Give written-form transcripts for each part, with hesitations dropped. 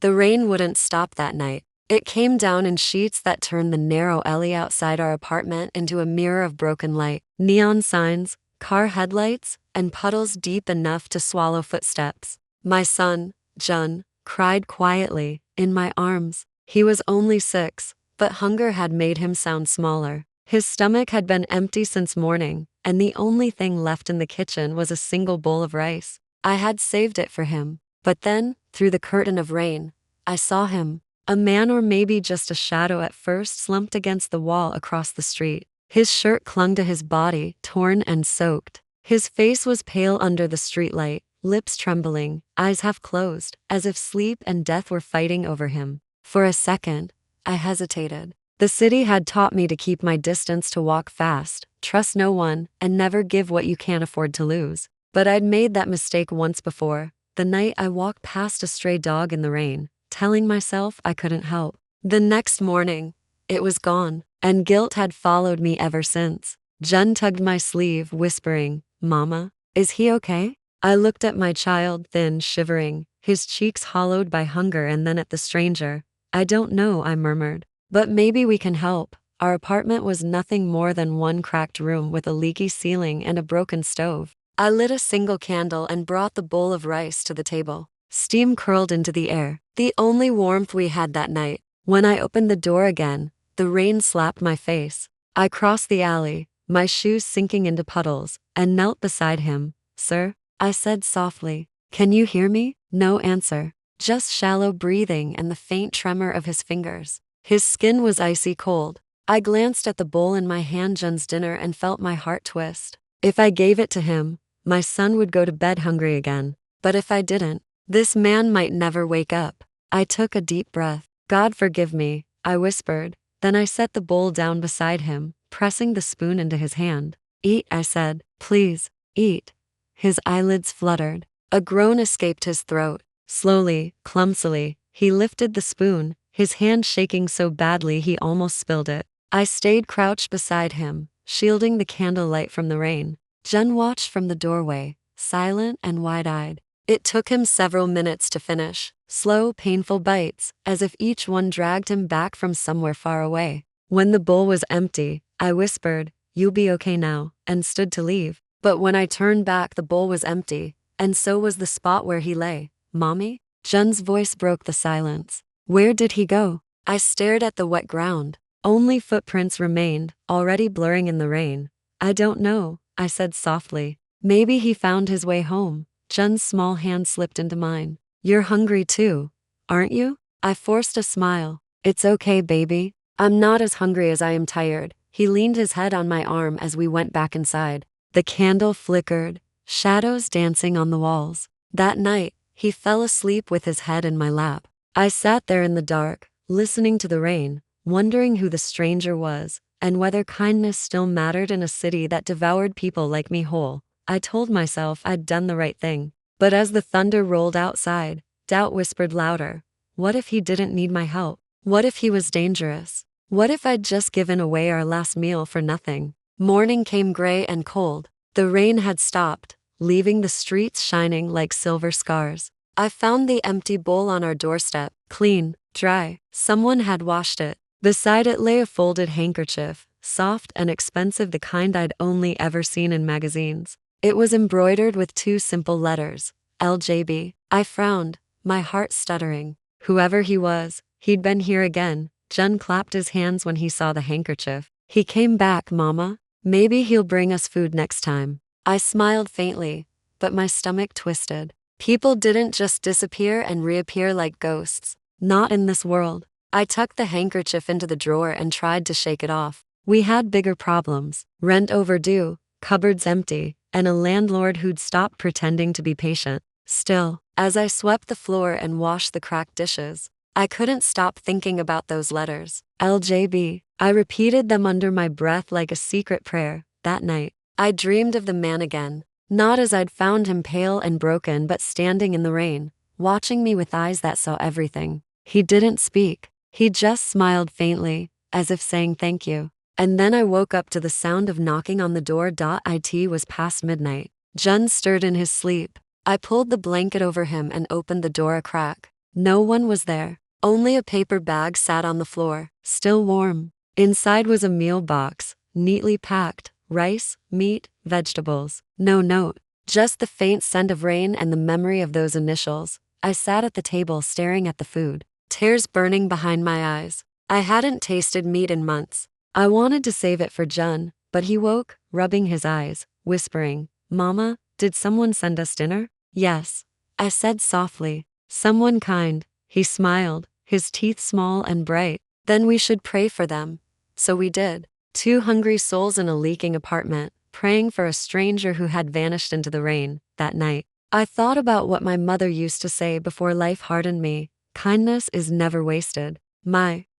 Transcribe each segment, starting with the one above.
The rain wouldn't stop that night. It came down in sheets that turned the narrow alley outside our apartment into a mirror of broken light, neon signs, car headlights, and puddles deep enough to swallow footsteps. My son, Jun, cried quietly, in my arms. He was only 6, but hunger had made him sound smaller. His stomach had been empty since morning, and the only thing left in the kitchen was a single bowl of rice. I had saved it for him. But then, through the curtain of rain, I saw him. A man, or maybe just a shadow at first, slumped against the wall across the street. His shirt clung to his body, torn and soaked. His face was pale under the streetlight, lips trembling, eyes half closed, as if sleep and death were fighting over him. For a second, I hesitated. The city had taught me to keep my distance, to walk fast, trust no one, and never give what you can't afford to lose. But I'd made that mistake once before, the night I walked past a stray dog in the rain, telling myself I couldn't help. The next morning, it was gone, and guilt had followed me ever since. Jen tugged my sleeve, whispering, "Mama, is he okay?" I looked at my child, thin, shivering, his cheeks hollowed by hunger, and then at the stranger. "I don't know," I murmured. "But maybe we can help." Our apartment was nothing more than one cracked room with a leaky ceiling and a broken stove. I lit a single candle and brought the bowl of rice to the table. Steam curled into the air, the only warmth we had that night. When I opened the door again, the rain slapped my face. I crossed the alley, my shoes sinking into puddles, and knelt beside him. "Sir," I said softly, "can you hear me?" No answer, just shallow breathing and the faint tremor of his fingers. His skin was icy cold. I glanced at the bowl in my hand, Jun's dinner, and felt my heart twist. If I gave it to him, my son would go to bed hungry again. But if I didn't, this man might never wake up. I took a deep breath. "God forgive me," I whispered. Then I set the bowl down beside him, pressing the spoon into his hand. "Eat," I said. "Please, eat." His eyelids fluttered. A groan escaped his throat. Slowly, clumsily, he lifted the spoon, his hand shaking so badly he almost spilled it. I stayed crouched beside him, shielding the candlelight from the rain. Jen watched from the doorway, silent and wide-eyed. It took him several minutes to finish, slow, painful bites, as if each one dragged him back from somewhere far away. When the bowl was empty, I whispered, "You'll be okay now," and stood to leave. But when I turned back, the bowl was empty, and so was the spot where he lay. "Mommy?" Jen's voice broke the silence. "Where did he go?" I stared at the wet ground. Only footprints remained, already blurring in the rain. "I don't know," I said softly. "Maybe he found his way home." Jen's small hand slipped into mine. "You're hungry too, aren't you?" I forced a smile. "It's okay, baby. I'm not as hungry as I am tired." He leaned his head on my arm as we went back inside. The candle flickered, shadows dancing on the walls. That night, he fell asleep with his head in my lap. I sat there in the dark, listening to the rain, wondering who the stranger was, and whether kindness still mattered in a city that devoured people like me whole. I told myself I'd done the right thing. But as the thunder rolled outside, doubt whispered louder. What if he didn't need my help? What if he was dangerous? What if I'd just given away our last meal for nothing? Morning came gray and cold. The rain had stopped, leaving the streets shining like silver scars. I found the empty bowl on our doorstep, clean, dry. Someone had washed it. Beside it lay a folded handkerchief, soft and expensive, the kind I'd only ever seen in magazines. It was embroidered with 2 simple letters, LJB. I frowned, my heart stuttering. Whoever he was, he'd been here again. Jen clapped his hands when he saw the handkerchief. "He came back, Mama. Maybe he'll bring us food next time." I smiled faintly, but my stomach twisted. People didn't just disappear and reappear like ghosts. Not in this world. I tucked the handkerchief into the drawer and tried to shake it off. We had bigger problems. Rent overdue, cupboards empty, and a landlord who'd stopped pretending to be patient. Still, as I swept the floor and washed the cracked dishes, I couldn't stop thinking about those letters. LJB. I repeated them under my breath like a secret prayer. That night, I dreamed of the man again. Not as I'd found him, pale and broken, but standing in the rain, watching me with eyes that saw everything. He didn't speak. He just smiled faintly, as if saying thank you. And then I woke up to the sound of knocking on the door. It was past midnight. Jun stirred in his sleep. I pulled the blanket over him and opened the door a crack. No one was there. Only a paper bag sat on the floor, still warm. Inside was a meal box, neatly packed, rice, meat, vegetables. No note, just the faint scent of rain and the memory of those initials. I sat at the table staring at the food, tears burning behind my eyes. I hadn't tasted meat in months. I wanted to save it for Jun, but he woke, rubbing his eyes, whispering, "Mama, did someone send us dinner?" "Yes," I said softly. "Someone kind." He smiled, his teeth small and bright. "Then we should pray for them." So we did. Two hungry souls in a leaking apartment, praying for a stranger who had vanished into the rain. That night, I thought about what my mother used to say before life hardened me. Kindness is never wasted.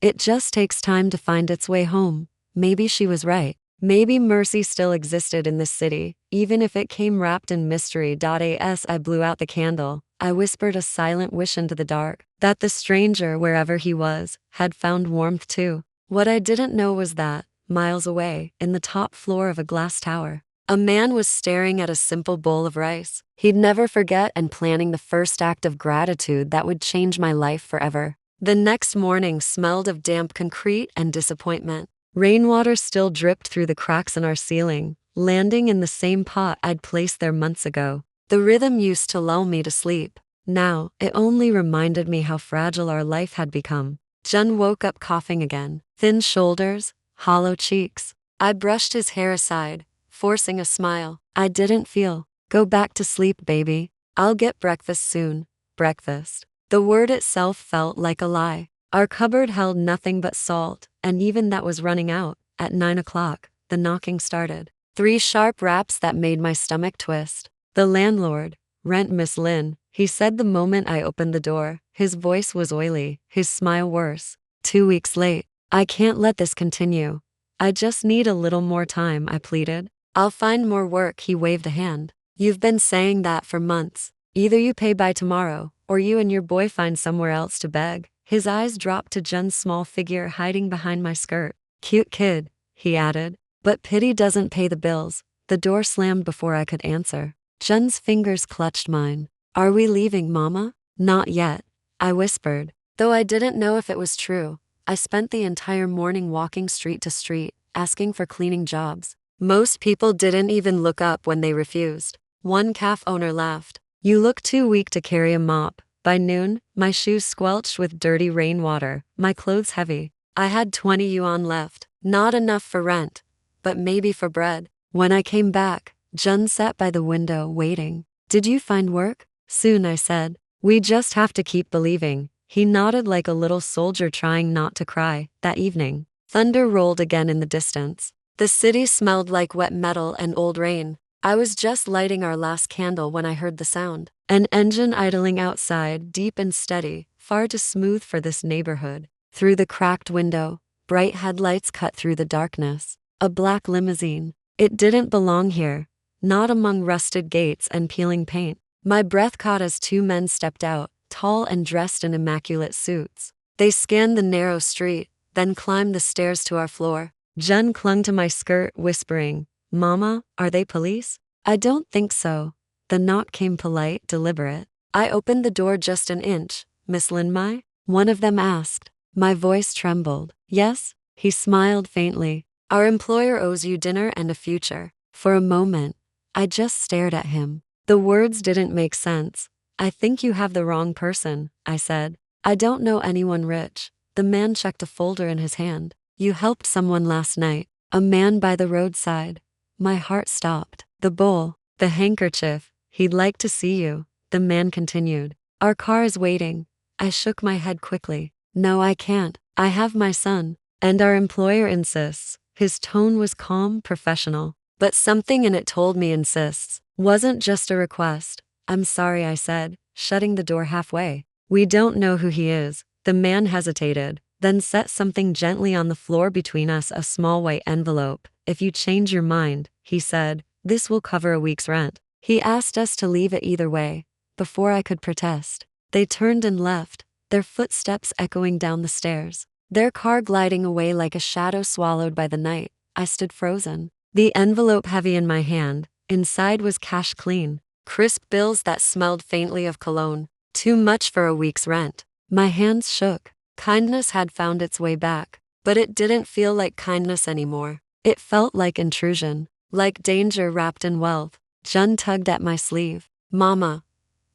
It just takes time to find its way home. Maybe she was right. Maybe mercy still existed in this city, even if it came wrapped in mystery. As I blew out the candle, I whispered a silent wish into the dark, that the stranger, wherever he was, had found warmth too. What I didn't know was that, miles away, in the top floor of a glass tower, a man was staring at a simple bowl of rice he'd never forget and planning the first act of gratitude that would change my life forever. The next morning smelled of damp concrete and disappointment. Rainwater still dripped through the cracks in our ceiling, landing in the same pot I'd placed there months ago. The rhythm used to lull me to sleep. Now, it only reminded me how fragile our life had become. Jun woke up coughing again, thin shoulders, hollow cheeks. I brushed his hair aside, forcing a smile. I didn't feel. "Go back to sleep, baby. I'll get breakfast soon." Breakfast. The word itself felt like a lie. Our cupboard held nothing but salt, and even that was running out. At 9 o'clock, the knocking started. 3 sharp raps that made my stomach twist. "The landlord, rent Miss Lin," he said the moment I opened the door. His voice was oily, his smile worse. "2 weeks late. I can't let this continue. I just need a little more time," I pleaded. "I'll find more work," he waved a hand. "You've been saying that for months. Either you pay by tomorrow, or you and your boy find somewhere else to beg." His eyes dropped to Jun's small figure hiding behind my skirt. "Cute kid," he added. "But pity doesn't pay the bills." The door slammed before I could answer. Jun's fingers clutched mine. "Are we leaving, Mama?" "Not yet," I whispered. Though I didn't know if it was true, I spent the entire morning walking street to street, asking for cleaning jobs. Most people didn't even look up when they refused. One cafe owner laughed. "You look too weak to carry a mop." By noon, my shoes squelched with dirty rainwater, my clothes heavy. I had 20 yuan left, not enough for rent, but maybe for bread. When I came back, Jun sat by the window waiting. "Did you find work?" "Soon," I said. "We just have to keep believing." He nodded like a little soldier trying not to cry. That evening, thunder rolled again in the distance. The city smelled like wet metal and old rain. I was just lighting our last candle when I heard the sound. An engine idling outside, deep and steady, far too smooth for this neighborhood. Through the cracked window, bright headlights cut through the darkness. A black limousine. It didn't belong here, not among rusted gates and peeling paint. My breath caught as 2 men stepped out, tall and dressed in immaculate suits. They scanned the narrow street, then climbed the stairs to our floor. Jun clung to my skirt, whispering, "Mama, are they police?" "I don't think so." The knock came polite, deliberate. I opened the door just an inch. "Miss Lin Mai?" one of them asked. My voice trembled. "Yes?" He smiled faintly. "Our employer owes you dinner and a future." For a moment, I just stared at him. The words didn't make sense. "I think you have the wrong person," I said. "I don't know anyone rich." The man checked a folder in his hand. "You helped someone last night, a man by the roadside." My heart stopped. "The bowl, the handkerchief, he'd like to see you," the man continued. "Our car is waiting." I shook my head quickly. "No, I can't. I have my son. And our employer insists." His tone was calm, professional. But something in it told me insists wasn't just a request. "I'm sorry," I said, shutting the door halfway. "We don't know who he is." The man hesitated, then set something gently on the floor between us, a small white envelope. "If you change your mind," he said, "this will cover a week's rent." He asked us to leave it either way. Before I could protest, they turned and left, their footsteps echoing down the stairs, their car gliding away like a shadow swallowed by the night. I stood frozen, the envelope heavy in my hand. Inside was cash clean, crisp bills that smelled faintly of cologne, Too much for a week's rent. My hands shook. Kindness had found its way back. But it didn't feel like kindness anymore. It felt like intrusion. Like danger wrapped in wealth. Jun tugged at my sleeve. Mama,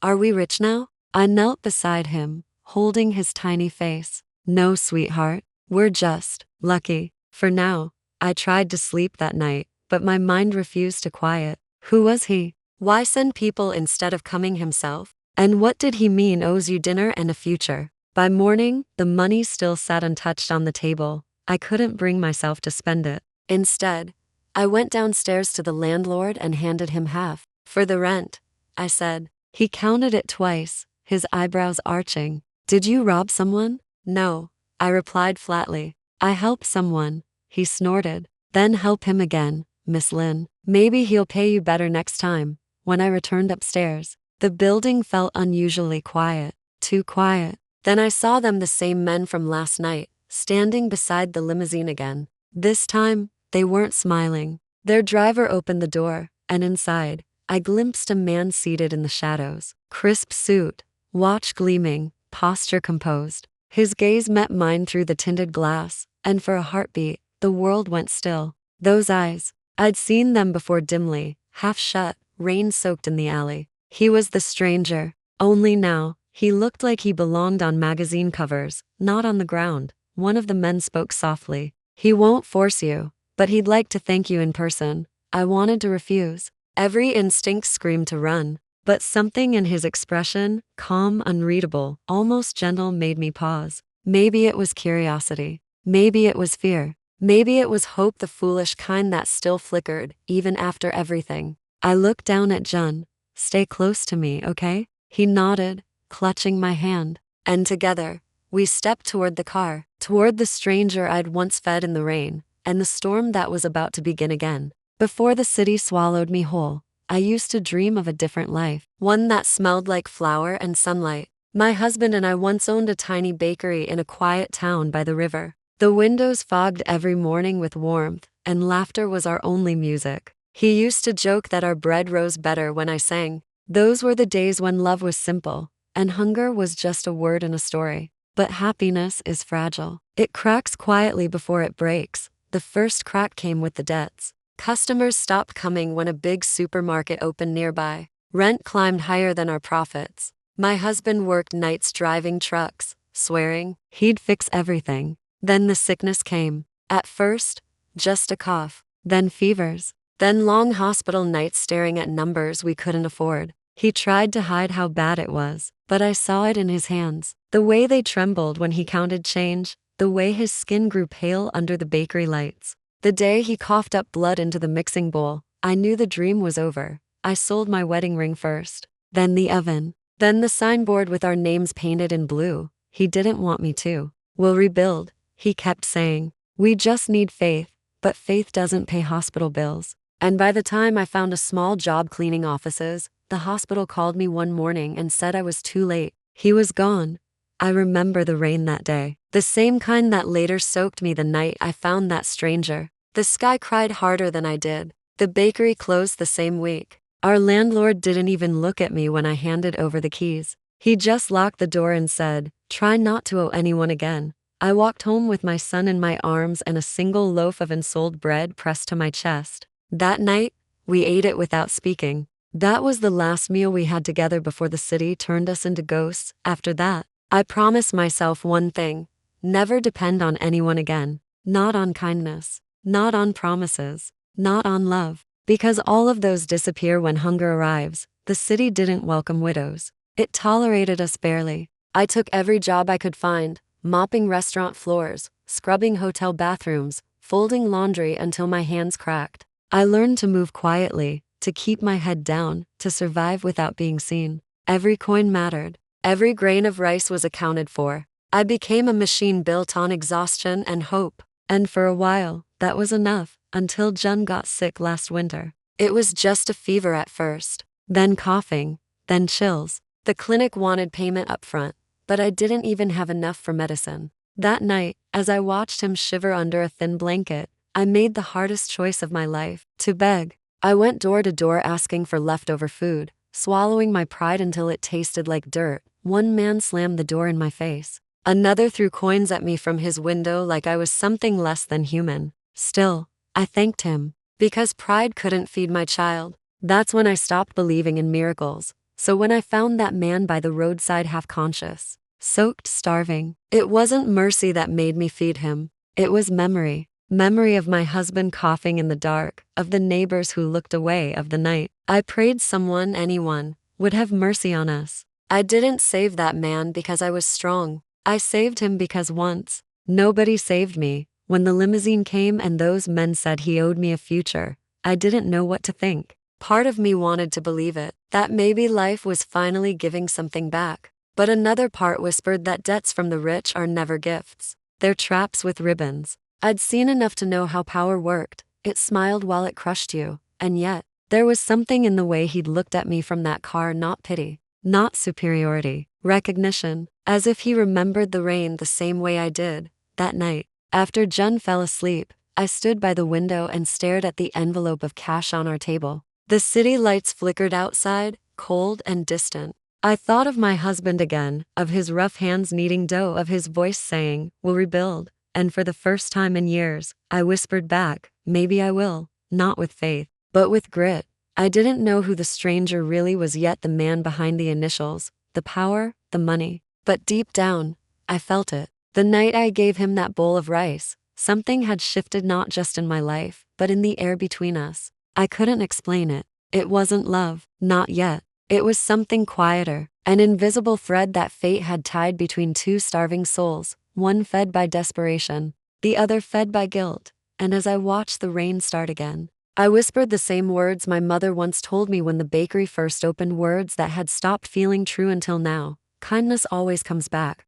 are we rich now? I knelt beside him, holding his tiny face. No, sweetheart. We're just lucky. For now. I tried to sleep that night, but my mind refused to quiet. Who was he? Why send people instead of coming himself? And what did he mean owes you dinner and a future? By morning, the money still sat untouched on the table. I couldn't bring myself to spend it. Instead, I went downstairs to the landlord and handed him half. For the rent, I said. He counted it twice, his eyebrows arching. Did you rob someone? No, I replied flatly. I helped someone, he snorted. Then help him again, Miss Lin. Maybe he'll pay you better next time. When I returned upstairs, the building felt unusually quiet. Too quiet. Then I saw them, the same men from last night, standing beside the limousine again. This time, they weren't smiling. Their driver opened the door, and inside, I glimpsed a man seated in the shadows. Crisp suit, watch gleaming, posture composed. His gaze met mine through the tinted glass, and for a heartbeat, the world went still. Those eyes, I'd seen them before dimly, half shut, rain-soaked in the alley. He was the stranger. Only now, he looked like he belonged on magazine covers, not on the ground. One of the men spoke softly. He won't force you, but he'd like to thank you in person. I wanted to refuse. Every instinct screamed to run, but something in his expression, calm, unreadable, almost gentle, made me pause. Maybe it was curiosity. Maybe it was fear. Maybe it was hope, the foolish kind that still flickered, even after everything. I looked down at Jun. Stay close to me, okay? He nodded, clutching my hand. And together, we stepped toward the car, toward the stranger I'd once fed in the rain, and the storm that was about to begin again. Before the city swallowed me whole, I used to dream of a different life, one that smelled like flower and sunlight. My husband and I once owned a tiny bakery in a quiet town by the river. The windows fogged every morning with warmth, and laughter was our only music. He used to joke that our bread rose better when I sang. Those were the days when love was simple, and hunger was just a word in a story. But happiness is fragile. It cracks quietly before it breaks. The first crack came with the debts. Customers stopped coming when a big supermarket opened nearby. Rent climbed higher than our profits. My husband worked nights driving trucks, swearing he'd fix everything. Then the sickness came. At first, just a cough. Then fevers. Then long hospital nights staring at numbers we couldn't afford. He tried to hide how bad it was, but I saw it in his hands. The way they trembled when he counted change, the way his skin grew pale under the bakery lights. The day he coughed up blood into the mixing bowl, I knew the dream was over. I sold my wedding ring first, then the oven, then the signboard with our names painted in blue. He didn't want me to. We'll rebuild, he kept saying. We just need faith, but faith doesn't pay hospital bills. And by the time I found a small job cleaning offices, the hospital called me one morning and said I was too late. He was gone. I remember the rain that day, the same kind that later soaked me the night I found that stranger. The sky cried harder than I did. The bakery closed the same week. Our landlord didn't even look at me when I handed over the keys. He just locked the door and said, "Try not to owe anyone again." I walked home with my son in my arms and a single loaf of unsold bread pressed to my chest. That night, we ate it without speaking. That was the last meal we had together before the city turned us into ghosts. After that, I promised myself one thing: never depend on anyone again. Not on kindness, not on promises, not on love. Because all of those disappear when hunger arrives. The city didn't welcome widows. It tolerated us barely. I took every job I could find, mopping restaurant floors, scrubbing hotel bathrooms, folding laundry until my hands cracked. I learned to move quietly, to keep my head down, to survive without being seen. Every coin mattered. Every grain of rice was accounted for. I became a machine built on exhaustion and hope. And for a while, that was enough, until Jun got sick last winter. It was just a fever at first, then coughing, then chills. The clinic wanted payment up front, but I didn't even have enough for medicine. That night, as I watched him shiver under a thin blanket, I made the hardest choice of my life: to beg. I went door to door asking for leftover food, swallowing my pride until it tasted like dirt. One man slammed the door in my face. Another threw coins at me from his window like I was something less than human. Still, I thanked him. Because pride couldn't feed my child. That's when I stopped believing in miracles. So when I found that man by the roadside half-conscious, soaked, starving, it wasn't mercy that made me feed him. It was memory. Memory of my husband coughing in the dark, of the neighbors who looked away, of the night. I prayed someone, anyone, would have mercy on us. I didn't save that man because I was strong. I saved him because once, nobody saved me. When the limousine came and those men said he owed me a future, I didn't know what to think. Part of me wanted to believe it, that maybe life was finally giving something back. But another part whispered that debts from the rich are never gifts. They're traps with ribbons. I'd seen enough to know how power worked. It smiled while it crushed you. And yet, there was something in the way he'd looked at me from that car, not pity, not superiority, recognition, as if he remembered the rain the same way I did. That night, after Jun fell asleep, I stood by the window and stared at the envelope of cash on our table. The city lights flickered outside, cold and distant. I thought of my husband again, of his rough hands kneading dough, of his voice saying, "We'll rebuild." And for the first time in years, I whispered back, "Maybe I will," not with faith, but with grit. I didn't know who the stranger really was yet, the man behind the initials, the power, the money. But deep down, I felt it. The night I gave him that bowl of rice, something had shifted, not just in my life, but in the air between us. I couldn't explain it. It wasn't love, not yet. It was something quieter, an invisible thread that fate had tied between two starving souls, one fed by desperation, the other fed by guilt. And as I watched the rain start again, I whispered the same words my mother once told me when the bakery first opened, words that had stopped feeling true until now. Kindness always comes back.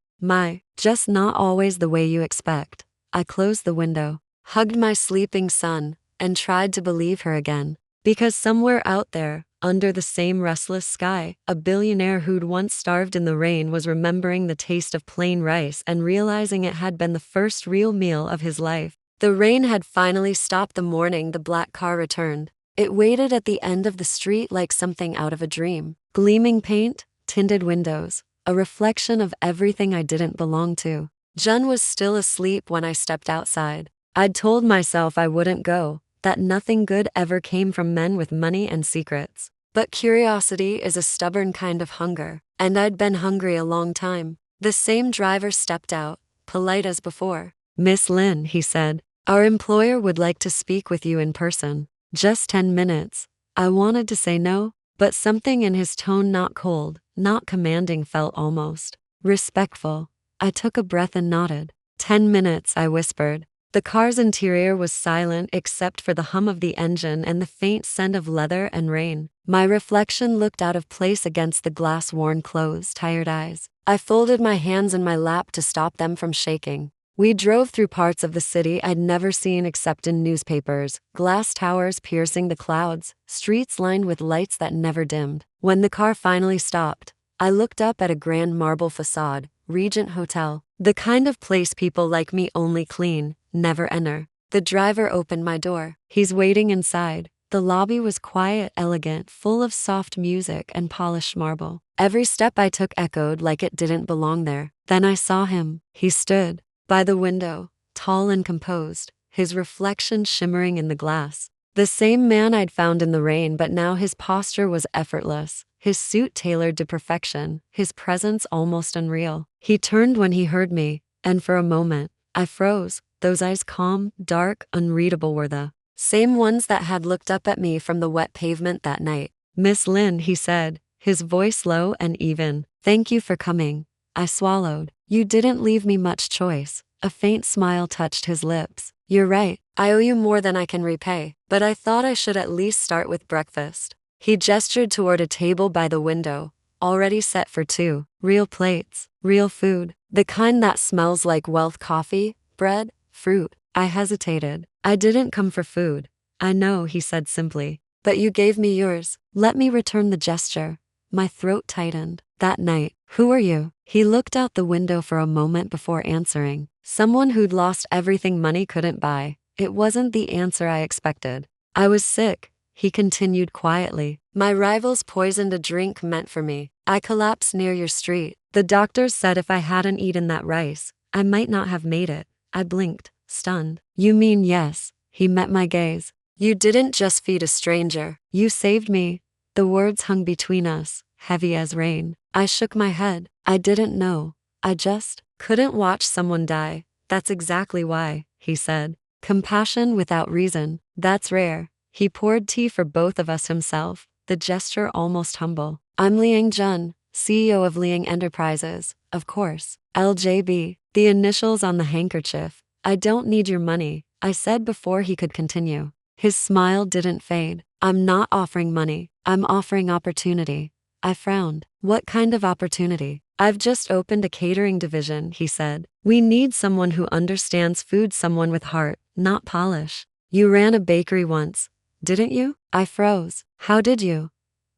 Just not always the way you expect. I closed the window, hugged my sleeping son, and tried to believe her again. Because somewhere out there, under the same restless sky, a billionaire who'd once starved in the rain was remembering the taste of plain rice and realizing it had been the first real meal of his life. The rain had finally stopped the morning the black car returned. It waited at the end of the street like something out of a dream. Gleaming paint, tinted windows, a reflection of everything I didn't belong to. Jun was still asleep when I stepped outside. I'd told myself I wouldn't go, that nothing good ever came from men with money and secrets. But curiosity is a stubborn kind of hunger, and I'd been hungry a long time. The same driver stepped out, polite as before. "Miss Lin," he said, "our employer would like to speak with you in person. Just 10 minutes. I wanted to say no, but something in his tone, not cold, not commanding, felt almost respectful. I took a breath and nodded. 10 minutes, I whispered. The car's interior was silent except for the hum of the engine and the faint scent of leather and rain. My reflection looked out of place against the glass, worn clothes, tired eyes. I folded my hands in my lap to stop them from shaking. We drove through parts of the city I'd never seen except in newspapers, glass towers piercing the clouds, streets lined with lights that never dimmed. When the car finally stopped, I looked up at a grand marble facade, Regent Hotel, the kind of place people like me only clean, never enter. The driver opened my door. "He's waiting inside." The lobby was quiet, elegant, full of soft music and polished marble. Every step I took echoed like it didn't belong there. Then I saw him. He stood by the window, tall and composed, his reflection shimmering in the glass. The same man I'd found in the rain, but now his posture was effortless, his suit tailored to perfection, his presence almost unreal. He turned when he heard me, and for a moment, I froze. Those eyes, calm, dark, unreadable, were the same ones that had looked up at me from the wet pavement that night. "Miss Lin," he said, his voice low and even. "Thank you for coming." I swallowed. "You didn't leave me much choice." A faint smile touched his lips. "You're right. I owe you more than I can repay, but I thought I should at least start with breakfast." He gestured toward a table by the window, already set for two. Real plates, real food, the kind that smells like wealth: coffee, bread, fruit. I hesitated. "I didn't come for food." "I know," he said simply. "But you gave me yours." Let me return the gesture. My throat tightened. "That night, who are you?" He looked out the window for a moment before answering. "Someone who'd lost everything money couldn't buy." It wasn't the answer I expected. "I was sick," he continued quietly. "My rivals poisoned a drink meant for me. I collapsed near your street. The doctors said if I hadn't eaten that rice, I might not have made it. I blinked, stunned. You mean yes? He met my gaze. You didn't just feed a stranger. You saved me. The words hung between us, heavy as rain. I shook my head. I didn't know. I just couldn't watch someone die. That's exactly why, he said. Compassion without reason. That's rare. He poured tea for both of us himself, the gesture almost humble. I'm Liang Jun, CEO of Liang Enterprises, of course. LJB, the initials on the handkerchief. I don't need your money, I said before he could continue. His smile didn't fade. I'm not offering money. I'm offering opportunity. I frowned. What kind of opportunity? I've just opened a catering division, he said. We need someone who understands food, someone with heart, not polish. You ran a bakery once, didn't you? I froze. How did you?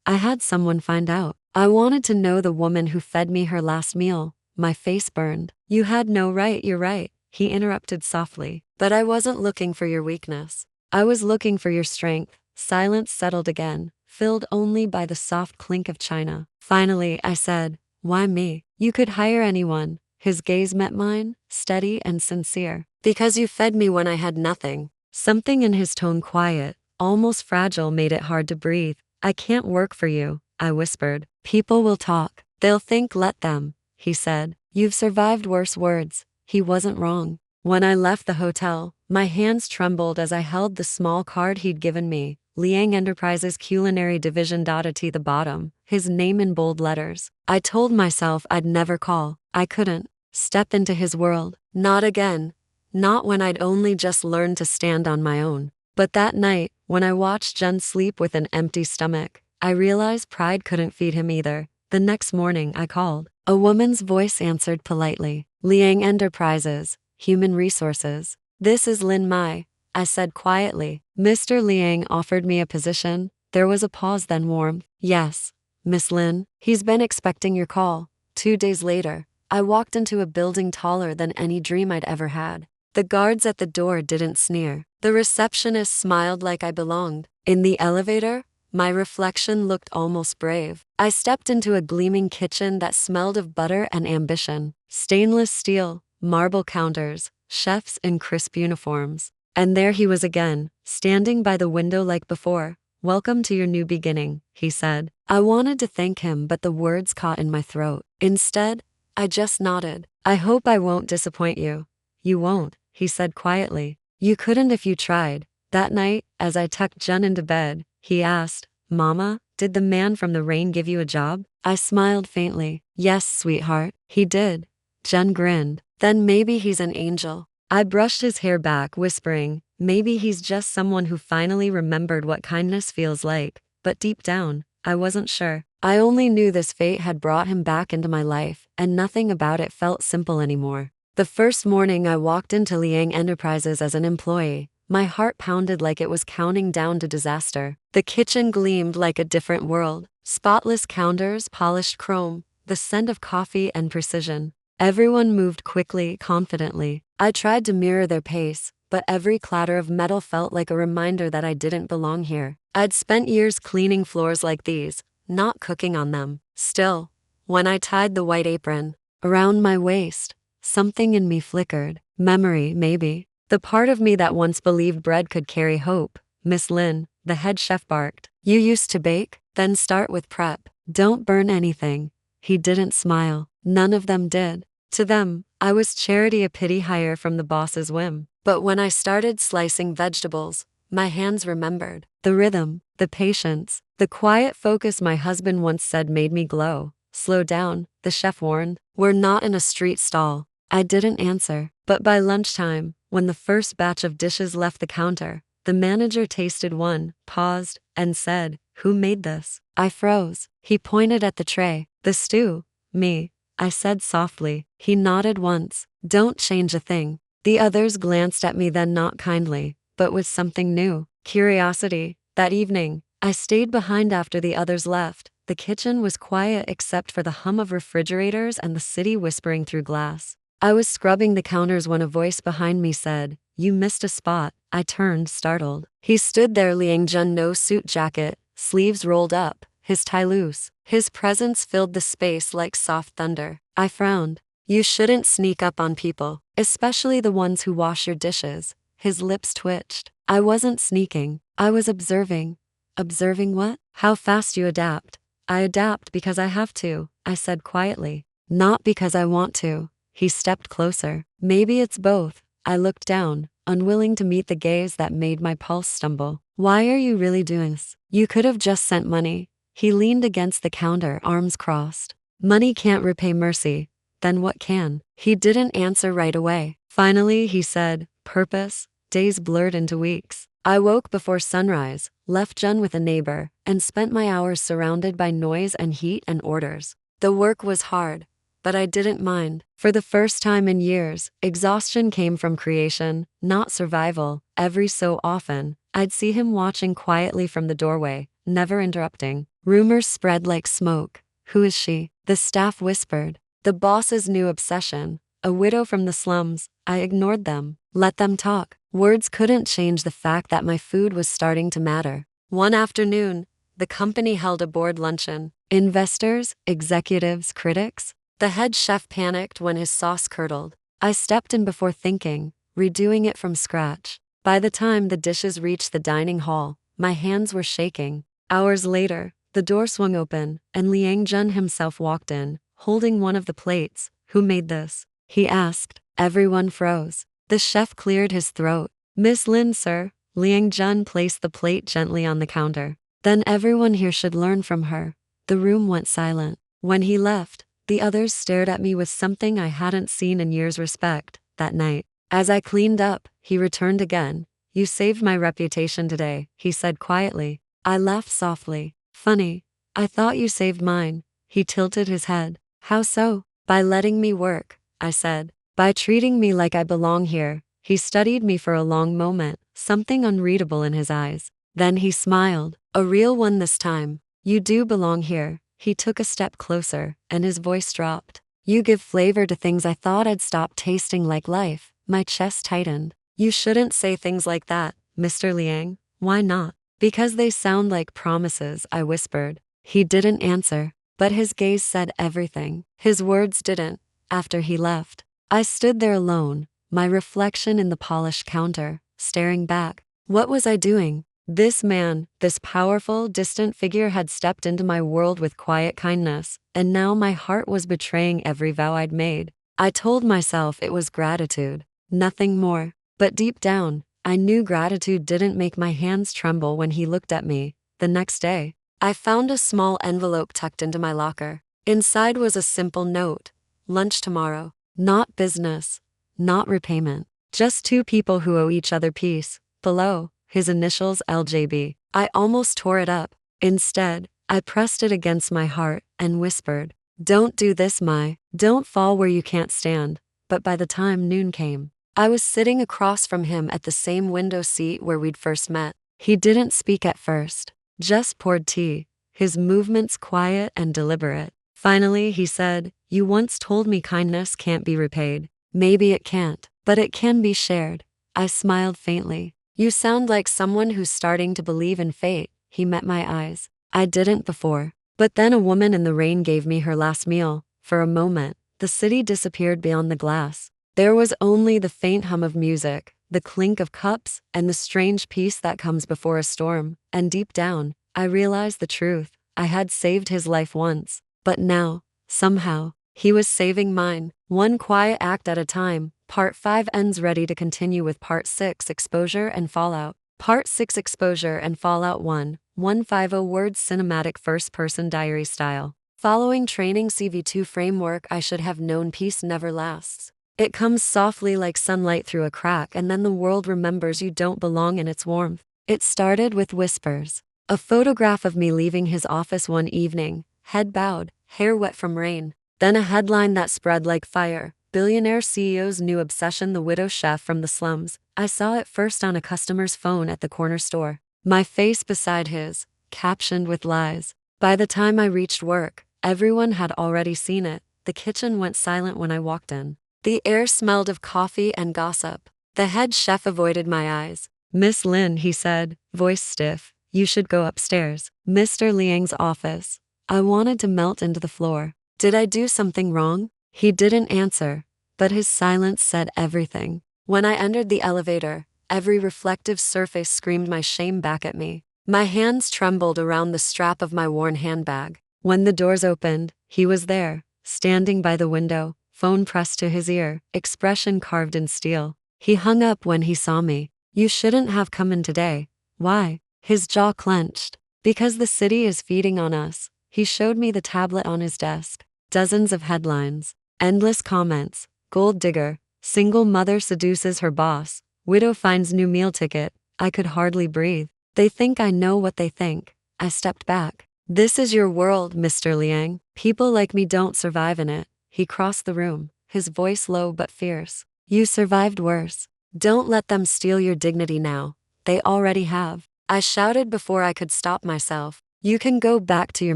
I had someone find out. I wanted to know the woman who fed me her last meal. My face burned. You had no right, you're right, he interrupted softly. But I wasn't looking for your weakness. I was looking for your strength. Silence settled again, filled only by the soft clink of china. Finally, I said, why me? You could hire anyone. His gaze met mine, steady and sincere. Because you fed me when I had nothing. Something in his tone, quiet, almost fragile, made it hard to breathe. I can't work for you, I whispered. People will talk. They'll think, let them, he said. You've survived worse words. He wasn't wrong. When I left the hotel, my hands trembled as I held the small card he'd given me. Liang Enterprises Culinary Division dotted to the bottom, his name in bold letters. I told myself I'd never call. I couldn't step into his world. Not again. Not when I'd only just learned to stand on my own. But that night, when I watched Jen sleep with an empty stomach, I realized pride couldn't feed him either. The next morning I called. A woman's voice answered politely. Liang Enterprises, Human Resources. This is Lin Mai, I said quietly. Mr. Liang offered me a position. There was a pause, then warmth. Yes, Miss Lin. He's been expecting your call. 2 days later, I walked into a building taller than any dream I'd ever had. The guards at the door didn't sneer. The receptionist smiled like I belonged. In the elevator, my reflection looked almost brave. I stepped into a gleaming kitchen that smelled of butter and ambition. Stainless steel, marble counters, chefs in crisp uniforms. And there he was again, standing by the window like before. Welcome to your new beginning, he said. I wanted to thank him, but the words caught in my throat. Instead, I just nodded. I hope I won't disappoint you. You won't, he said quietly. You couldn't if you tried. That night, as I tucked Jen into bed, he asked, Mama, did the man from the rain give you a job? I smiled faintly. Yes, sweetheart, he did. Jen grinned. Then maybe he's an angel. I brushed his hair back, whispering, maybe he's just someone who finally remembered what kindness feels like. But deep down, I wasn't sure. I only knew this fate had brought him back into my life, and nothing about it felt simple anymore. The first morning I walked into Liang Enterprises as an employee, my heart pounded like it was counting down to disaster. The kitchen gleamed like a different world. Spotless counters, polished chrome, the scent of coffee and precision. Everyone moved quickly, confidently. I tried to mirror their pace, but every clatter of metal felt like a reminder that I didn't belong here. I'd spent years cleaning floors like these, not cooking on them. Still, when I tied the white apron around my waist, something in me flickered. Memory, maybe. The part of me that once believed bread could carry hope. Miss Lin, the head chef, barked. You used to bake? Then start with prep. Don't burn anything. He didn't smile. None of them did. To them, I was charity, a pity hire from the boss's whim. But when I started slicing vegetables, my hands remembered. The rhythm, the patience, the quiet focus my husband once said made me glow. Slow down, the chef warned. We're not in a street stall. I didn't answer. But by lunchtime, when the first batch of dishes left the counter, the manager tasted one, paused, and said, Who made this? I froze. He pointed at the tray. The stew. Me, I said softly. He nodded once. Don't change a thing. The others glanced at me, then not kindly, but with something new. Curiosity. That evening, I stayed behind after the others left. The kitchen was quiet except for the hum of refrigerators and the city whispering through glass. I was scrubbing the counters when a voice behind me said, You missed a spot. I turned, startled. He stood there, Liang Jun, no suit jacket, sleeves rolled up, his tie loose. His presence filled the space like soft thunder. I frowned. You shouldn't sneak up on people, especially the ones who wash your dishes. His lips twitched. I wasn't sneaking. I was observing. Observing what? How fast you adapt. I adapt because I have to, I said quietly. Not because I want to. He stepped closer. Maybe it's both. I looked down, unwilling to meet the gaze that made my pulse stumble. Why are you really doing this? You could have just sent money. He leaned against the counter, arms crossed. Money can't repay mercy. Then what can? He didn't answer right away. Finally, he said, purpose. Days blurred into weeks. I woke before sunrise, left Jen with a neighbor, and spent my hours surrounded by noise and heat and orders. The work was hard, but I didn't mind. For the first time in years, exhaustion came from creation, not survival. Every so often, I'd see him watching quietly from the doorway, never interrupting. Rumors spread like smoke. Who is she? The staff whispered. The boss's new obsession. A widow from the slums. I ignored them. Let them talk. Words couldn't change the fact that my food was starting to matter. One afternoon, the company held a board luncheon. Investors, executives, critics. The head chef panicked when his sauce curdled. I stepped in before thinking, redoing it from scratch. By the time the dishes reached the dining hall, my hands were shaking. Hours later, the door swung open, and Liang Jun himself walked in, holding one of the plates. Who made this? He asked. Everyone froze. The chef cleared his throat. Miss Lin, sir. Liang Jun placed the plate gently on the counter. Then everyone here should learn from her. The room went silent. When he left, the others stared at me with something I hadn't seen in years. Respect. That night, as I cleaned up, he returned again. You saved my reputation today, he said quietly. I laughed softly. Funny. I thought you saved mine. He tilted his head. How so? By letting me work, I said. By treating me like I belong here. He studied me for a long moment, something unreadable in his eyes. Then he smiled. A real one this time. You do belong here. He took a step closer, and his voice dropped. You give flavor to things I thought I'd stop tasting like life. My chest tightened. You shouldn't say things like that, Mr. Liang. Why not? Because they sound like promises, I whispered. He didn't answer, but his gaze said everything. His words didn't. After he left, I stood there alone, my reflection in the polished counter, staring back. What was I doing? This man, this powerful, distant figure had stepped into my world with quiet kindness, and now my heart was betraying every vow I'd made. I told myself it was gratitude, nothing more. But deep down, I knew gratitude didn't make my hands tremble when he looked at me. The next day, I found a small envelope tucked into my locker. Inside was a simple note. Lunch tomorrow. Not business. Not repayment. Just two people who owe each other peace. Below, his initials LJB. I almost tore it up. Instead, I pressed it against my heart and whispered, Don't do this, Mai. Don't fall where you can't stand. But by the time noon came, I was sitting across from him at the same window seat where we'd first met. He didn't speak at first, just poured tea, his movements quiet and deliberate. Finally, he said, You once told me kindness can't be repaid. Maybe it can't, but it can be shared. I smiled faintly. You sound like someone who's starting to believe in fate. He met my eyes. I didn't before. But then a woman in the rain gave me her last meal. For a moment, the city disappeared beyond the glass. There was only the faint hum of music, the clink of cups, and the strange peace that comes before a storm. And deep down, I realized the truth. I had saved his life once. But now, somehow, he was saving mine, one quiet act at a time. Part 5 ends ready to continue with Part 6 Exposure and Fallout. Part 6 Exposure and Fallout 150 words cinematic first-person diary style. Following training CV2 framework I should have known peace never lasts. It comes softly like sunlight through a crack and then the world remembers you don't belong in its warmth. It started with whispers. A photograph of me leaving his office one evening, head bowed, hair wet from rain. Then a headline that spread like fire. Billionaire CEO's new obsession, the widow chef from the slums. I saw it first on a customer's phone at the corner store. My face beside his, captioned with lies. By the time I reached work, everyone had already seen it. The kitchen went silent when I walked in. The air smelled of coffee and gossip. The head chef avoided my eyes. Miss Lin, he said, voice stiff. You should go upstairs. Mr. Liang's office. I wanted to melt into the floor. Did I do something wrong? He didn't answer, but his silence said everything. When I entered the elevator, every reflective surface screamed my shame back at me. My hands trembled around the strap of my worn handbag. When the doors opened, he was there, standing by the window, phone pressed to his ear, expression carved in steel. He hung up when he saw me. You shouldn't have come in today. Why? His jaw clenched. Because the city is feeding on us. He showed me the tablet on his desk. Dozens of headlines. Endless comments. Gold digger. Single mother seduces her boss. Widow finds new meal ticket. I could hardly breathe. They think I know what they think. I stepped back. This is your world, Mr. Liang. People like me don't survive in it. He crossed the room, his voice low but fierce. You survived worse. Don't let them steal your dignity now. They already have. I shouted before I could stop myself. You can go back to your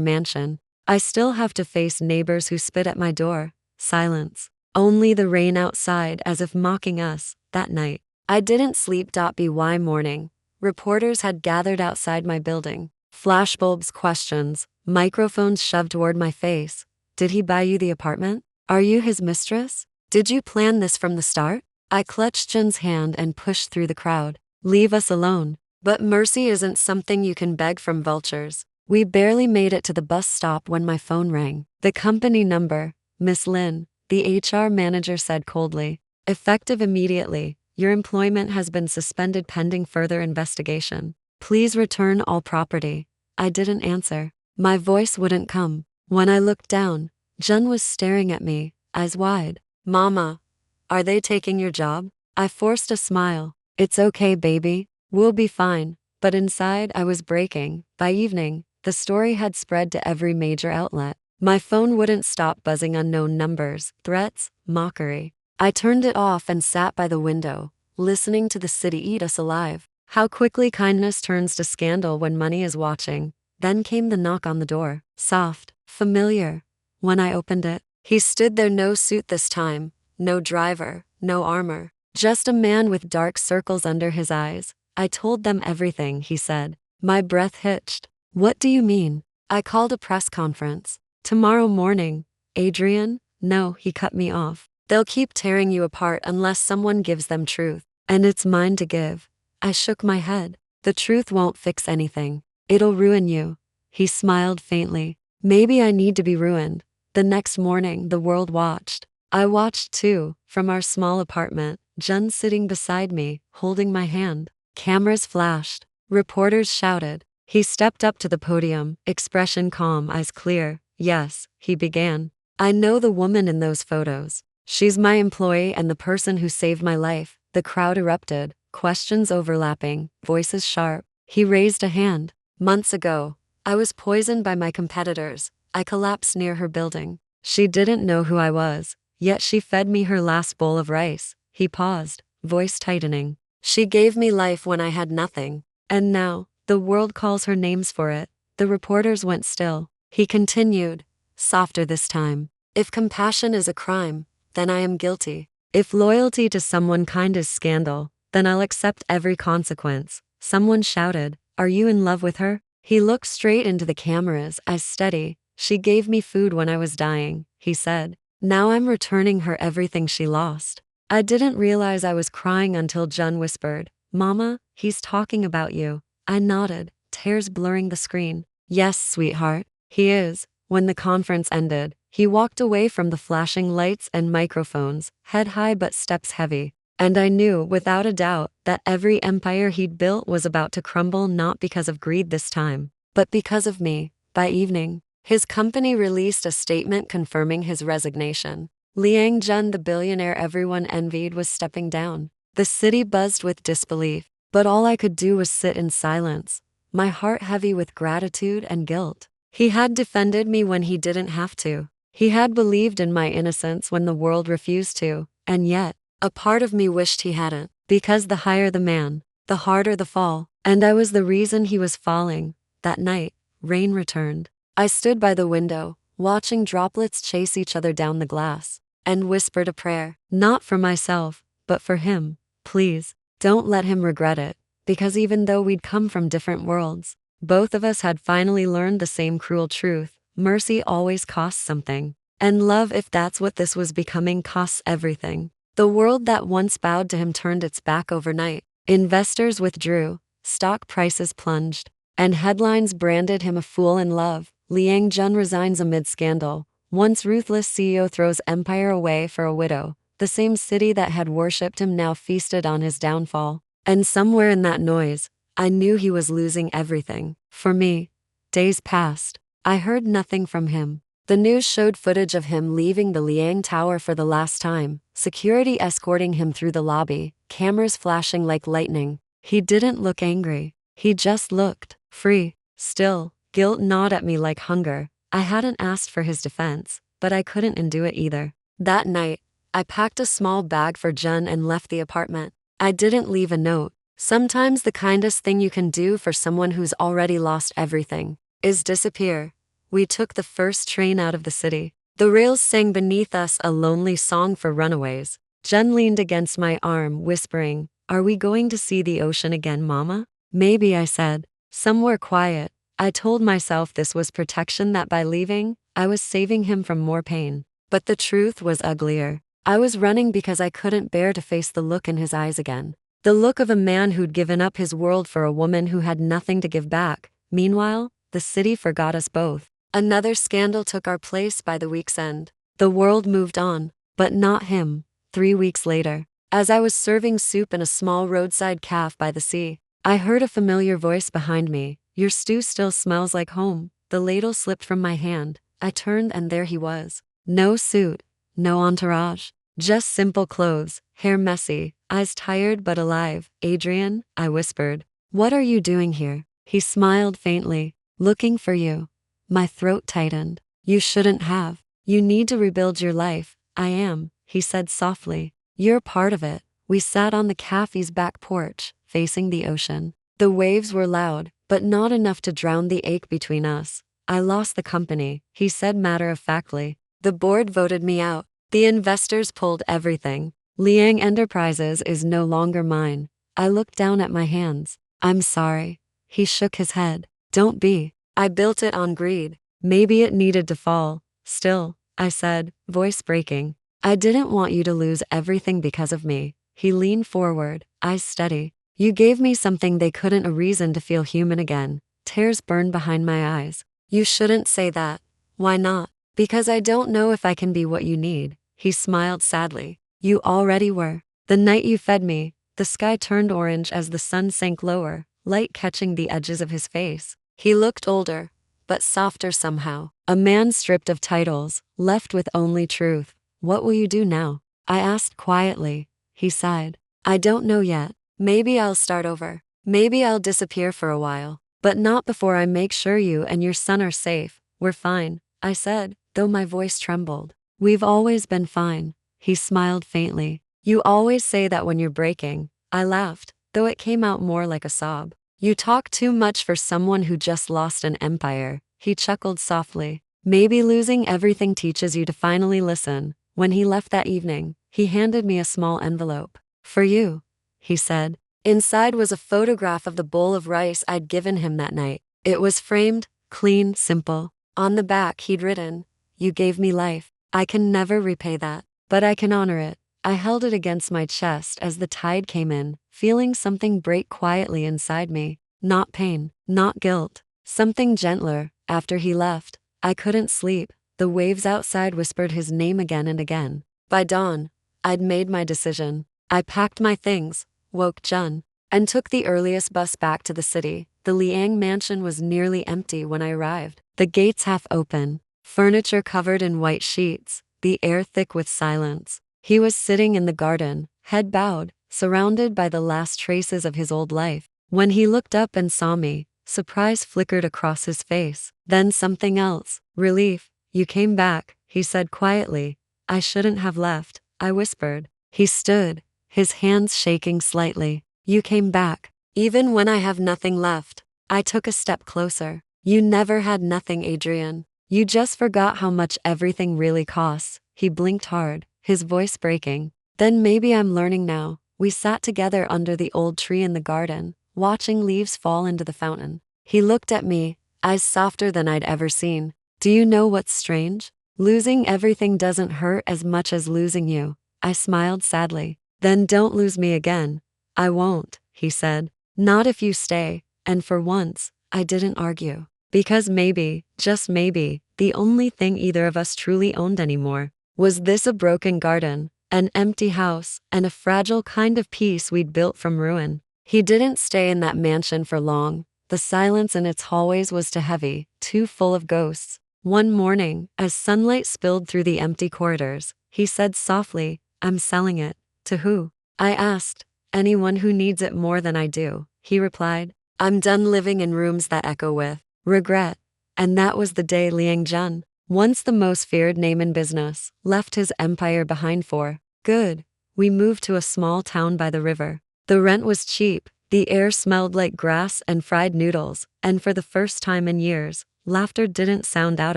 mansion. I still have to face neighbors who spit at my door. Silence. Only the rain outside as if mocking us. That night, I didn't sleep. By morning, reporters had gathered outside my building. Flashbulbs, questions, microphones shoved toward my face. Did he buy you the apartment? Are you his mistress? Did you plan this from the start? I clutched Jin's hand and pushed through the crowd. Leave us alone. But mercy isn't something you can beg from vultures. We barely made it to the bus stop when my phone rang. The company number, Miss Lin, the HR manager said coldly. Effective immediately, your employment has been suspended pending further investigation. Please return all property. I didn't answer. My voice wouldn't come. When I looked down, Jun was staring at me, eyes wide. Mama, are they taking your job? I forced a smile. It's okay, baby. We'll be fine. But inside, I was breaking. By evening, the story had spread to every major outlet. My phone wouldn't stop buzzing unknown numbers, threats, mockery. I turned it off and sat by the window, listening to the city eat us alive. How quickly kindness turns to scandal when money is watching. Then came the knock on the door. Soft, familiar. When I opened it, he stood there, no suit this time, no driver, no armor. Just a man with dark circles under his eyes. I told them everything, he said. My breath hitched. What do you mean? I called a press conference. Tomorrow morning. Adrian? No, he cut me off. They'll keep tearing you apart unless someone gives them truth. And it's mine to give. I shook my head. The truth won't fix anything. It'll ruin you. He smiled faintly. Maybe I need to be ruined. The next morning, the world watched. I watched too, from our small apartment, Jun sitting beside me, holding my hand. Cameras flashed. Reporters shouted. He stepped up to the podium, expression calm, eyes clear. Yes, he began. I know the woman in those photos. She's my employee and the person who saved my life. The crowd erupted. Questions overlapping, voices sharp. He raised a hand. Months ago, I was poisoned by my competitors. I collapsed near her building. She didn't know who I was, yet she fed me her last bowl of rice. He paused, voice tightening. She gave me life when I had nothing. And now, the world calls her names for it. The reporters went still. He continued, softer this time. If compassion is a crime, then I am guilty. If loyalty to someone kind is scandal, then I'll accept every consequence. Someone shouted, are you in love with her? He looked straight into the cameras, eyes steady. She gave me food when I was dying, he said. Now I'm returning her everything she lost. I didn't realize I was crying until Jun whispered, Mama, he's talking about you. I nodded, tears blurring the screen. Yes, sweetheart, he is. When the conference ended, he walked away from the flashing lights and microphones, head high but steps heavy. And I knew, without a doubt, that every empire he'd built was about to crumble, not because of greed this time, but because of me. By evening, his company released a statement confirming his resignation. Liang Jun, the billionaire everyone envied, was stepping down. The city buzzed with disbelief, but all I could do was sit in silence, my heart heavy with gratitude and guilt. He had defended me when he didn't have to. He had believed in my innocence when the world refused to, and yet, a part of me wished he hadn't, because the higher the man, the harder the fall, and I was the reason he was falling. That night, rain returned. I stood by the window, watching droplets chase each other down the glass, and whispered a prayer, not for myself, but for him. Please, don't let him regret it, because even though we'd come from different worlds, both of us had finally learned the same cruel truth. Mercy always costs something. And love, if that's what this was becoming, costs everything. The world that once bowed to him turned its back overnight. Investors withdrew, stock prices plunged, and headlines branded him a fool in love. Liang Jun resigns amid scandal. Once ruthless CEO throws empire away for a widow. The same city that had worshipped him now feasted on his downfall. And somewhere in that noise, I knew he was losing everything. For me, days passed. I heard nothing from him. The news showed footage of him leaving the Liang Tower for the last time, security escorting him through the lobby, cameras flashing like lightning. He didn't look angry. He just looked free. Still, guilt gnawed at me like hunger. I hadn't asked for his defense, but I couldn't undo it either. That night, I packed a small bag for Jun and left the apartment. I didn't leave a note. Sometimes the kindest thing you can do for someone who's already lost everything is disappear. We took the first train out of the city. The rails sang beneath us a lonely song for runaways. Jun leaned against my arm, whispering, "Are we going to see the ocean again, Mama?" "Maybe," I said. Somewhere quiet, I told myself this was protection, that by leaving, I was saving him from more pain. But the truth was uglier. I was running because I couldn't bear to face the look in his eyes again. The look of a man who'd given up his world for a woman who had nothing to give back. Meanwhile, the city forgot us both. Another scandal took our place by the week's end. The world moved on, but not him. 3 weeks later, as I was serving soup in a small roadside cafe by the sea, I heard a familiar voice behind me. "Your stew still smells like home." The ladle slipped from my hand. I turned and there he was. No suit, no entourage, just simple clothes, hair messy, eyes tired but alive. "Adrian," I whispered. "What are you doing here?" He smiled faintly. "Looking for you." My throat tightened. "You shouldn't have. You need to rebuild your life." "I am," he said softly. "You're part of it." We sat on the cafe's back porch, facing the ocean. The waves were loud, but not enough to drown the ache between us. "I lost the company," he said matter-of-factly. "The board voted me out. The investors pulled everything. Liang Enterprises is no longer mine." I looked down at my hands. "I'm sorry." He shook his head. "Don't be. I built it on greed. Maybe it needed to fall." "Still," I said, voice breaking, "I didn't want you to lose everything because of me." He leaned forward, eyes steady. "You gave me something they couldn't, a reason to feel human again." Tears burned behind my eyes. "You shouldn't say that." "Why not?" "Because I don't know if I can be what you need." He smiled sadly. "You already were. The night you fed me." The sky turned orange as the sun sank lower, light catching the edges of his face. He looked older, but softer somehow. A man stripped of titles, left with only truth. "What will you do now?" I asked quietly. He sighed. "I don't know yet. Maybe I'll start over. Maybe I'll disappear for a while. But not before I make sure you and your son are safe." "We're fine," I said, though my voice trembled. "We've always been fine." He smiled faintly. "You always say that when you're breaking." I laughed, though it came out more like a sob. "You talk too much for someone who just lost an empire." He chuckled softly. "Maybe losing everything teaches you to finally listen." When he left that evening, he handed me a small envelope. "For you," he said. Inside was a photograph of the bowl of rice I'd given him that night. It was framed, clean, simple. On the back he'd written, "You gave me life. I can never repay that, but I can honor it." I held it against my chest as the tide came in, feeling something break quietly inside me. Not pain, not guilt, something gentler. After he left, I couldn't sleep. The waves outside whispered his name again and again. By dawn, I'd made my decision. I packed my things, woke Jun, and took the earliest bus back to the city. The Liang mansion was nearly empty when I arrived. The gates half open, furniture covered in white sheets, the air thick with silence. He was sitting in the garden, head bowed, surrounded by the last traces of his old life. When he looked up and saw me, surprise flickered across his face. Then something else, relief. "You came back," he said quietly. "I shouldn't have left," I whispered. He stood, his hands shaking slightly. "You came back, even when I have nothing left." I took a step closer. "You never had nothing, Adrian. You just forgot how much everything really costs." He blinked hard, his voice breaking. "Then maybe I'm learning now." We sat together under the old tree in the garden, watching leaves fall into the fountain. He looked at me, eyes softer than I'd ever seen. Do you know what's strange? Losing everything doesn't hurt as much as losing you. I smiled sadly. Then don't lose me again. I won't, he said. Not if you stay. And for once, I didn't argue. Because maybe, just maybe, the only thing either of us truly owned anymore was this: a broken garden, an empty house, and a fragile kind of peace we'd built from ruin. He didn't stay in that mansion for long. The silence in its hallways was too heavy, too full of ghosts. One morning, as sunlight spilled through the empty corridors, he said softly, "I'm selling it." To who? I asked. Anyone who needs it more than I do, he replied. I'm done living in rooms that echo with regret. And that was the day Liang Jun, once the most feared name in business, left his empire behind for good. We moved to a small town by the river. The rent was cheap, the air smelled like grass and fried noodles, and for the first time in years, laughter didn't sound out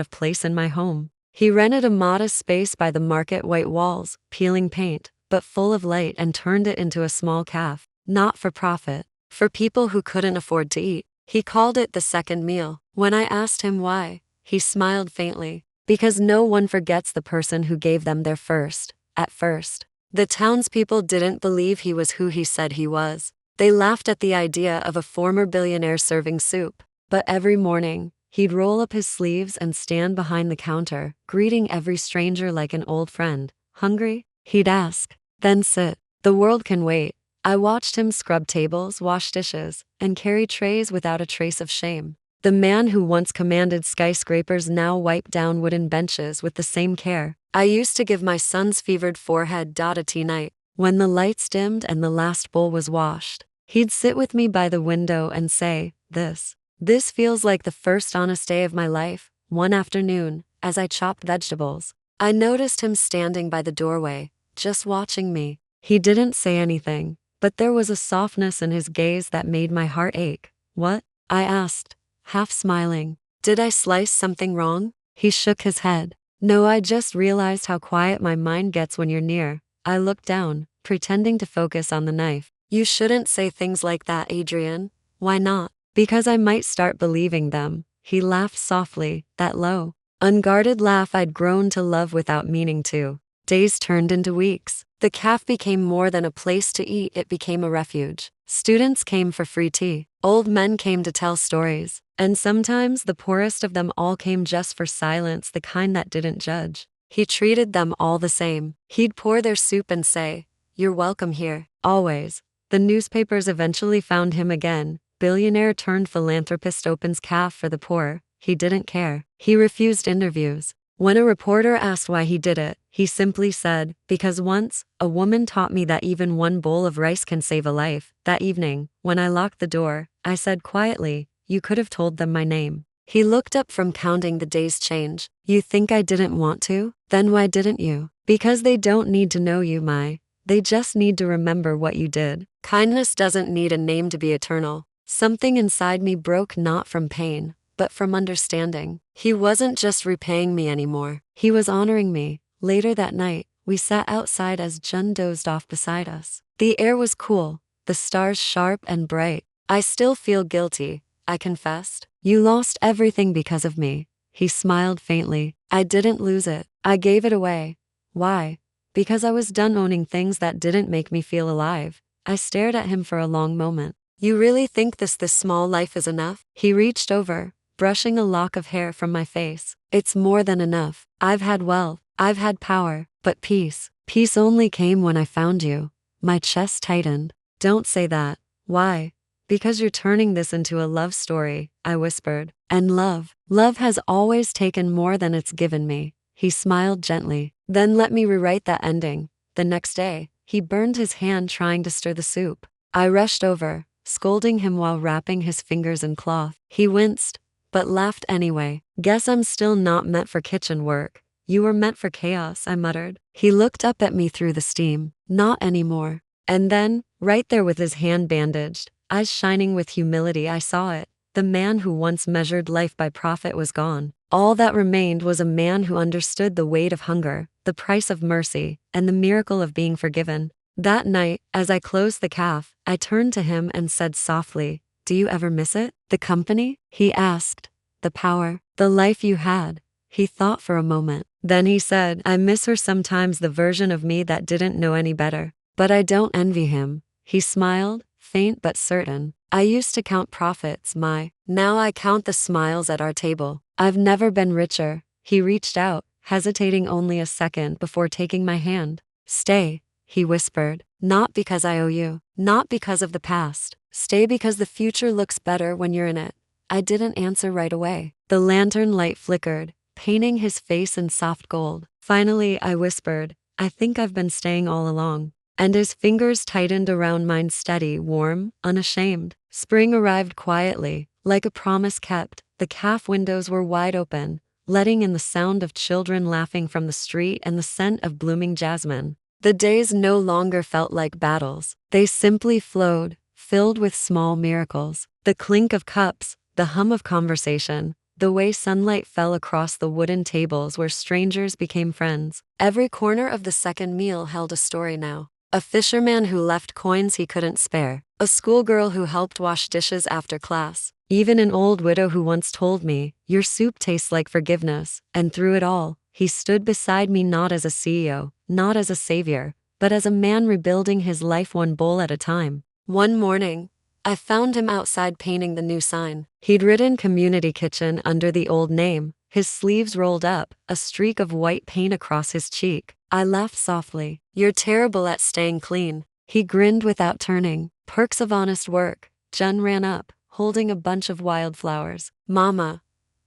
of place in my home. He rented a modest space by the market, white walls, peeling paint, but full of light, and turned it into a small cafe, not for profit, for people who couldn't afford to eat. He called it the second meal. When I asked him why, he smiled faintly. Because no one forgets the person who gave them their first. At first, the townspeople didn't believe he was who he said he was. They laughed at the idea of a former billionaire serving soup. But every morning, he'd roll up his sleeves and stand behind the counter, greeting every stranger like an old friend. Hungry? He'd ask. Then sit. The world can wait. I watched him scrub tables, wash dishes, and carry trays without a trace of shame. The man who once commanded skyscrapers now wiped down wooden benches with the same care. I used to give my son's fevered forehead a tea night. When the lights dimmed and the last bowl was washed, he'd sit with me by the window and say, This feels like the first honest day of my life." One afternoon, as I chopped vegetables, I noticed him standing by the doorway, just watching me. He didn't say anything, but there was a softness in his gaze that made my heart ache. "What?" I asked, half smiling. "Did I slice something wrong?" He shook his head. "No, I just realized how quiet my mind gets when you're near." I looked down, pretending to focus on the knife. "You shouldn't say things like that, Adrian." "Why not?" "Because I might start believing them." He laughed softly, that low, unguarded laugh I'd grown to love without meaning to. Days turned into weeks. The cafe became more than a place to eat, it became a refuge. Students came for free tea. Old men came to tell stories. And sometimes the poorest of them all came just for silence, the kind that didn't judge. He treated them all the same. He'd pour their soup and say, "You're welcome here." Always. The newspapers eventually found him again. Billionaire turned philanthropist opens cafe for the poor. He didn't care. He refused interviews. When a reporter asked why he did it, he simply said, "Because once, a woman taught me that even one bowl of rice can save a life." That evening, when I locked the door, I said quietly, "You could have told them my name." He looked up from counting the days' change. "You think I didn't want to? Then why didn't you?" "Because they don't need to know you, Mai. They just need to remember what you did." Kindness doesn't need a name to be eternal. Something inside me broke, not from pain, but from understanding. He wasn't just repaying me anymore. He was honoring me. Later that night, we sat outside as Jun dozed off beside us. The air was cool, the stars sharp and bright. "I still feel guilty," I confessed. "You lost everything because of me." He smiled faintly. "I didn't lose it. I gave it away." "Why?" "Because I was done owning things that didn't make me feel alive." I stared at him for a long moment. "You really think this small life is enough?" He reached over, brushing a lock of hair from my face. "It's more than enough. I've had wealth, I've had power, but peace only came when I found you." My chest tightened. "Don't say that." "Why?" "Because you're turning this into a love story," I whispered. "And love has always taken more than it's given me." He smiled gently. "Then let me rewrite that ending." The next day, he burned his hand trying to stir the soup. I rushed over, scolding him while wrapping his fingers in cloth. He winced, but laughed anyway. "Guess I'm still not meant for kitchen work." "You were meant for chaos," I muttered. He looked up at me through the steam. "Not anymore." And then, right there with his hand bandaged, eyes shining with humility, I saw it. The man who once measured life by profit was gone. All that remained was a man who understood the weight of hunger, the price of mercy, and the miracle of being forgiven. That night, as I closed the cafe, I turned to him and said softly, "Do you ever miss it? The company?" He asked. "The power? The life you had?" He thought for a moment. Then he said, I miss her sometimes, the version of me that didn't know any better. But I don't envy him. He smiled, faint but certain. I used to count profits, now I count the smiles at our table. I've never been richer. He reached out, hesitating only a second before taking my hand. Stay, he whispered. Not because I owe you. Not because of the past. Stay because the future looks better when you're in it. I didn't answer right away. The lantern light flickered, painting his face in soft gold. Finally, I whispered, I think I've been staying all along. And his fingers tightened around mine, steady, warm, unashamed. Spring arrived quietly, like a promise kept. The cafe windows were wide open, letting in the sound of children laughing from the street and the scent of blooming jasmine. The days no longer felt like battles. They simply flowed, filled with small miracles. The clink of cups, the hum of conversation, the way sunlight fell across the wooden tables where strangers became friends. Every corner of the second meal held a story now. A fisherman who left coins he couldn't spare. A schoolgirl who helped wash dishes after class. Even an old widow who once told me, your soup tastes like forgiveness. And through it all, he stood beside me, not as a CEO, not as a savior, but as a man rebuilding his life one bowl at a time. One morning, I found him outside painting the new sign. He'd written community kitchen under the old name, his sleeves rolled up, a streak of white paint across his cheek. I laughed softly. You're terrible at staying clean. He grinned without turning. Perks of honest work. Jun ran up, holding a bunch of wildflowers. Mama,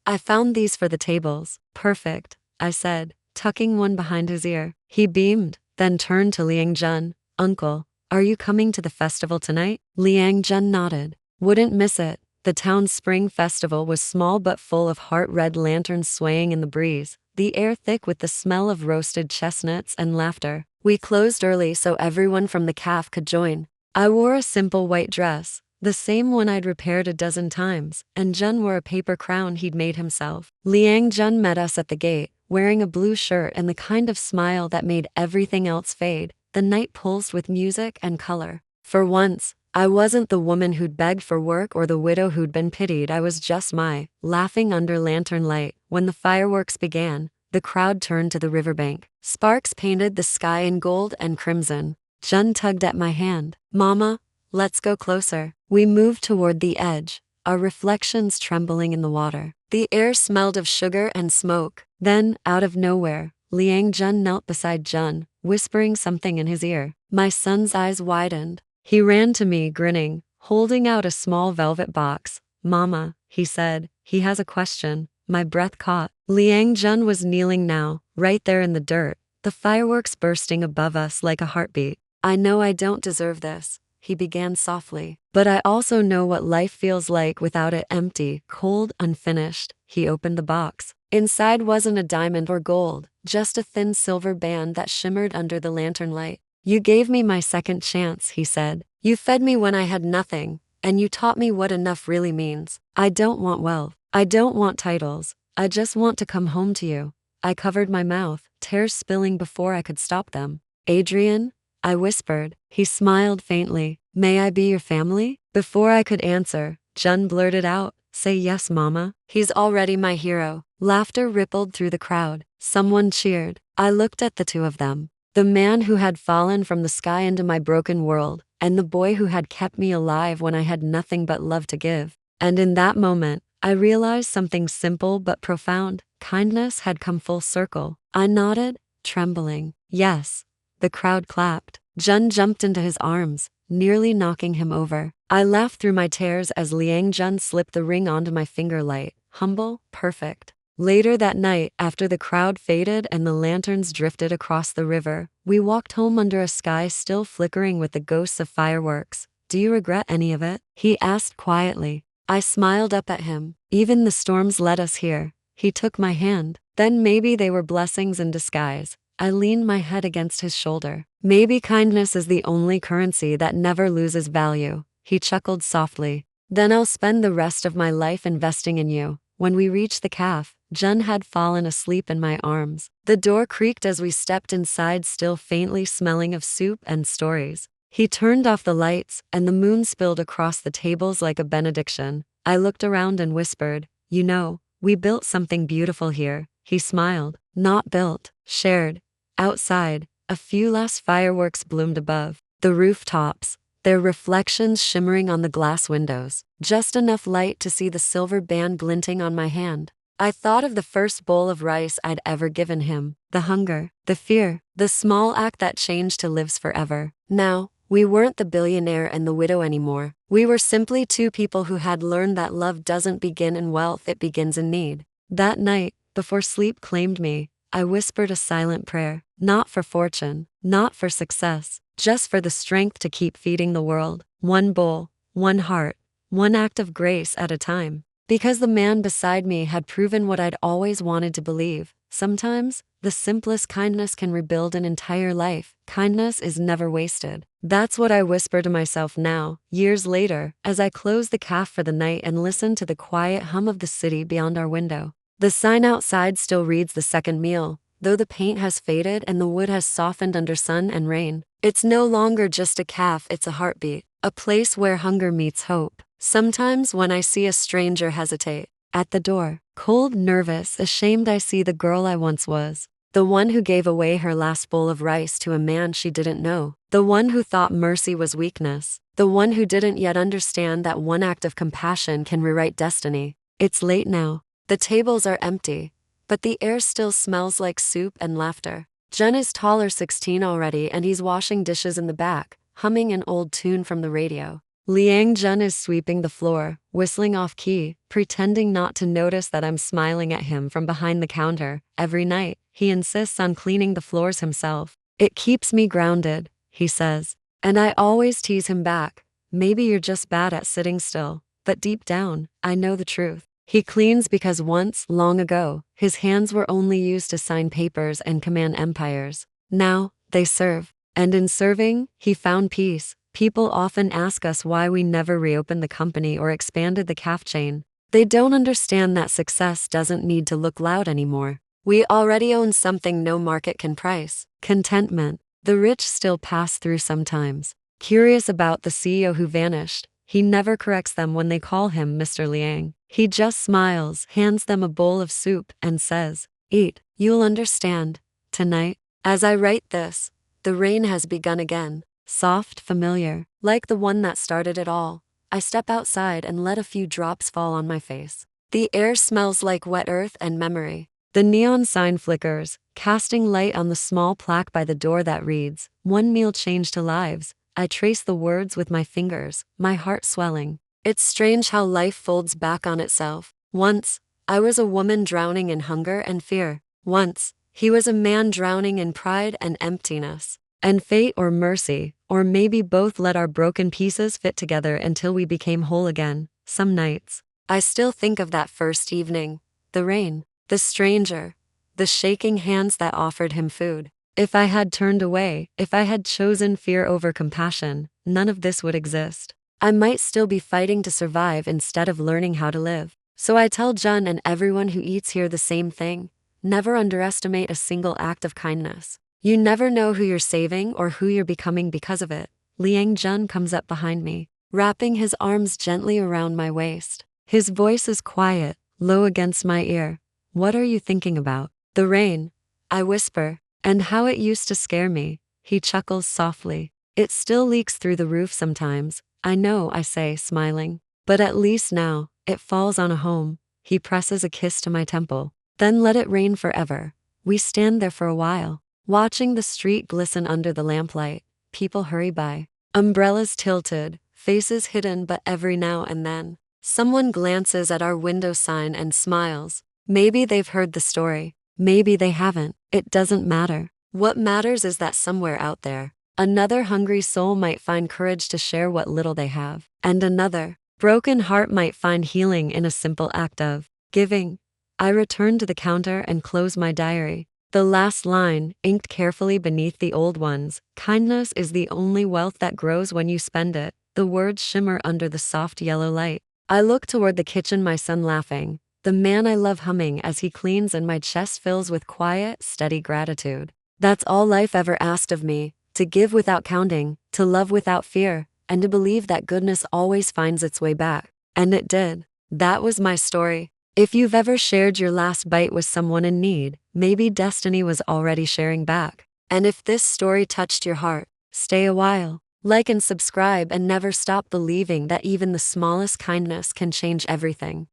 I found these for the tables. Perfect, I said, tucking one behind his ear. He beamed, then turned to Liang Jun. Uncle, are you coming to the festival tonight? Liang Jun nodded. Wouldn't miss it. The town's spring festival was small but full of heart-red lanterns swaying in the breeze, the air thick with the smell of roasted chestnuts and laughter. We closed early so everyone from the cafe could join. I wore a simple white dress, the same one I'd repaired a dozen times, and Jun wore a paper crown he'd made himself. Liang Jun met us at the gate, wearing a blue shirt and the kind of smile that made everything else fade. The night pulsed with music and color. For once, I wasn't the woman who'd begged for work or the widow who'd been pitied. I was just laughing under lantern light. When the fireworks began, the crowd turned to the riverbank. Sparks painted the sky in gold and crimson. Jun tugged at my hand. Mama, let's go closer. We moved toward the edge, our reflections trembling in the water. The air smelled of sugar and smoke. Then, out of nowhere, Liang Jun knelt beside Jun, whispering something in his ear. My son's eyes widened. He ran to me, grinning, holding out a small velvet box. Mama, he said, he has a question. My breath caught. Liang Jun was kneeling now, right there in the dirt, the fireworks bursting above us like a heartbeat. I know I don't deserve this, he began softly. But I also know what life feels like without it, empty, cold, unfinished. He opened the box. Inside wasn't a diamond or gold, just a thin silver band that shimmered under the lantern light. You gave me my second chance, he said. You fed me when I had nothing, and you taught me what enough really means. I don't want wealth. I don't want titles. I just want to come home to you. I covered my mouth, tears spilling before I could stop them. Adrian, I whispered. He smiled faintly. May I be your family? Before I could answer, Jun blurted out, say yes, Mama. He's already my hero. Laughter rippled through the crowd. Someone cheered. I looked at the two of them. The man who had fallen from the sky into my broken world, and the boy who had kept me alive when I had nothing but love to give. And in that moment, I realized something simple but profound. Kindness had come full circle. I nodded, trembling. Yes. The crowd clapped. Jun jumped into his arms, nearly knocking him over. I laughed through my tears as Liang Jun slipped the ring onto my finger, light, humble, perfect. Later that night, after the crowd faded and the lanterns drifted across the river, we walked home under a sky still flickering with the ghosts of fireworks. Do you regret any of it? He asked quietly. I smiled up at him. Even the storms led us here. He took my hand. Then maybe they were blessings in disguise. I leaned my head against his shoulder. Maybe kindness is the only currency that never loses value. He chuckled softly. Then I'll spend the rest of my life investing in you. When we reached the cafe, Jun had fallen asleep in my arms. The door creaked as we stepped inside, still faintly smelling of soup and stories. He turned off the lights, and the moon spilled across the tables like a benediction. I looked around and whispered, you know, we built something beautiful here. he smiled. Not built, shared. Outside, a few last fireworks bloomed above the rooftops, their reflections shimmering on the glass windows, just enough light to see the silver band glinting on my hand. I thought of the first bowl of rice I'd ever given him, the hunger, the fear, the small act that changed to lives forever. Now, we weren't the billionaire and the widow anymore. We were simply two people who had learned that love doesn't begin in wealth, it begins in need. That night, before sleep claimed me, I whispered a silent prayer, not for fortune, not for success, just for the strength to keep feeding the world, one bowl, one heart, one act of grace at a time. Because the man beside me had proven what I'd always wanted to believe. Sometimes, the simplest kindness can rebuild an entire life. Kindness is never wasted. That's what I whisper to myself now, years later, as I close the café for the night and listen to the quiet hum of the city beyond our window. The sign outside still reads the second meal, though the paint has faded and the wood has softened under sun and rain. It's no longer just a café, it's a heartbeat, a place where hunger meets hope. Sometimes when I see a stranger hesitate at the door, cold, nervous, ashamed, I see the girl I once was. The one who gave away her last bowl of rice to a man she didn't know. The one who thought mercy was weakness. The one who didn't yet understand that one act of compassion can rewrite destiny. It's late now. The tables are empty, but the air still smells like soup and laughter. Jun is taller, 16 already, and he's washing dishes in the back, humming an old tune from the radio. Liang Jun is sweeping the floor, whistling off key, pretending not to notice that I'm smiling at him from behind the counter. Every night, he insists on cleaning the floors himself. It keeps me grounded, he says. And I always tease him back. Maybe you're just bad at sitting still. But deep down, I know the truth. He cleans because once, long ago, his hands were only used to sign papers and command empires. Now, they serve. And in serving, he found peace. People often ask us why we never reopened the company or expanded the café chain. They don't understand that success doesn't need to look loud anymore. We already own something no market can price. Contentment. The rich still pass through sometimes. Curious about the CEO who vanished, he never corrects them when they call him Mr. Liang. He just smiles, hands them a bowl of soup, and says, "Eat, you'll understand." Tonight, as I write this, the rain has begun again. Soft, familiar, like the one that started it all. I step outside and let a few drops fall on my face. The air smells like wet earth and memory. The neon sign flickers, casting light on the small plaque by the door that reads, "One meal changed to lives." I trace the words with my fingers, my heart swelling. It's strange how life folds back on itself. Once, I was a woman drowning in hunger and fear. Once, he was a man drowning in pride and emptiness. And fate or mercy, or maybe both, let our broken pieces fit together until we became whole again. Some nights, I still think of that first evening. The rain, the stranger, the shaking hands that offered him food. If I had turned away, if I had chosen fear over compassion, none of this would exist. I might still be fighting to survive instead of learning how to live. So I tell Jun and everyone who eats here the same thing. Never underestimate a single act of kindness. You never know who you're saving or who you're becoming because of it. Liang Jun comes up behind me, wrapping his arms gently around my waist. His voice is quiet, low against my ear. "What are you thinking about?" "The rain," I whisper. "And how it used to scare me." He chuckles softly. "It still leaks through the roof sometimes." "I know," I say, smiling. "But at least now, it falls on a home." He presses a kiss to my temple. "Then let it rain forever." We stand there for a while, watching the street glisten under the lamplight. People hurry by, umbrellas tilted, faces hidden, but every now and then, someone glances at our window sign and smiles. Maybe they've heard the story. Maybe they haven't. It doesn't matter. What matters is that somewhere out there, another hungry soul might find courage to share what little they have. And another broken heart might find healing in a simple act of giving. I return to the counter and close my diary. The last line, inked carefully beneath the old ones, "Kindness is the only wealth that grows when you spend it." The words shimmer under the soft yellow light. I look toward the kitchen, my son laughing, the man I love humming as he cleans, and my chest fills with quiet, steady gratitude. That's all life ever asked of me, to give without counting, to love without fear, and to believe that goodness always finds its way back. And it did. That was my story. If you've ever shared your last bite with someone in need, maybe destiny was already sharing back. And if this story touched your heart, stay a while. Like and subscribe and never stop believing that even the smallest kindness can change everything.